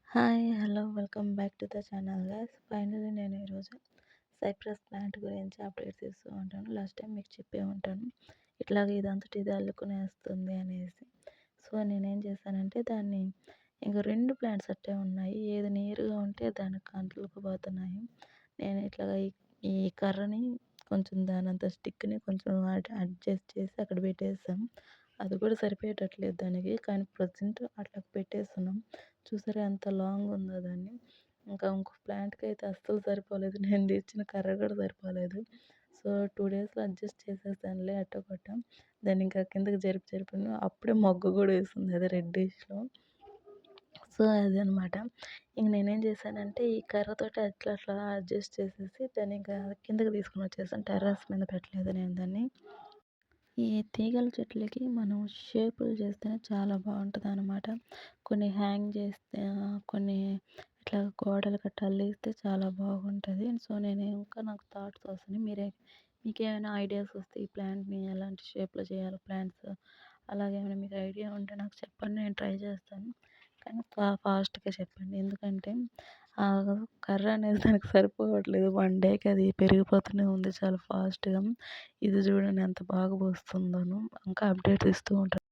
Hi! Hello! Welcome back to the channel guys. Finally నేను ఈరోజు cypress plant గురించి updates ఇస్తూ ఉంటాను. లాస్ట్ టైం మీకు చెప్పే ఉంటాను. ఇట్లాగ ఇదంతట ఇది అల్లుకునేస్తుంది అనేసి. సో, నేనేం చేశానంటే దాన్ని ఇంక 2 ప్లాంట్స్ అట్టే ఉన్నాయి. ఏది నీరుగా ఉంటే దానికి అంటుకుపోతున్నాయి. నేను ఇట్లాగ ఈ కర్రని కొంచెం దానంత స్టిక్‌ని కొంచెం అడ్జస్ట్ చేసి అక్కడ పెట్టేసాం. అది కూడా సరిపోయేటట్లేదు దానికి. కానీ ప్రెజెంట్ అట్లా పెట్టేస్తున్నాం. చూసారా ఎంత లాంగ్ ఉందో దాన్ని. ఇంకా ఇంకో ప్లాంట్‌కైతే అస్సలు సరిపోలేదు. నేను తెచ్చిన కర్ర కూడా సరిపోలేదు. సో, 2 డేస్‌లో అడ్జస్ట్ చేసేసానులే ఎట్టోకొట్ట. దాన్ని ఇంకా కిందకి జరిపాను. అప్పుడే మొగ్గ కూడా వేసింది అది రెడ్డిష్‌లో. సో, అదనమాట. ఇంక నేనేం చేశానంటే ఈ కర్రతోటి అట్లా అట్లా అడ్జస్ట్ చేసేసి దాన్ని ఇంకా కిందకి తీసుకొని వచ్చేసాను. టెర్రస్ మీద పెట్టలేదు నేను దాన్ని. ఈ తీగల చెట్లకి మనం షేపులు చేస్తేనే చాలా బాగుంటుందన్నమాట. కొన్ని హ్యాంగ్ చేస్తే కొన్ని ఇట్లా గోడలు గట్ట అల్లిస్తే చాలా బాగుంటుంది. సో, నేను ఇంకా నాకు థాట్స్ వస్తున్నాయి. మీకేమైనా ఐడియాస్ వస్తే ఈ ప్లాంట్‌ని ఎలాంటి షేప్‌లో చేయాలో ప్లాంట్స్ అలాగేమైనా మీకు ఐడియా ఉంటే నాకు చెప్పండి. నేను ట్రై చేస్తాను. కానీ ఫాస్ట్‌గా చెప్పండి. ఎందుకంటే ఆ కర్ర అనేది దానికి సరిపోవట్లేదు. 1 డేకి అది పెరిగిపోతూనే ఉంది చాలా ఫాస్ట్‌గా. ఇది చూడండి ఎంత బాగా వస్తుందోను. ఇంకా అప్డేట్స్ ఇస్తూ ఉంటాను.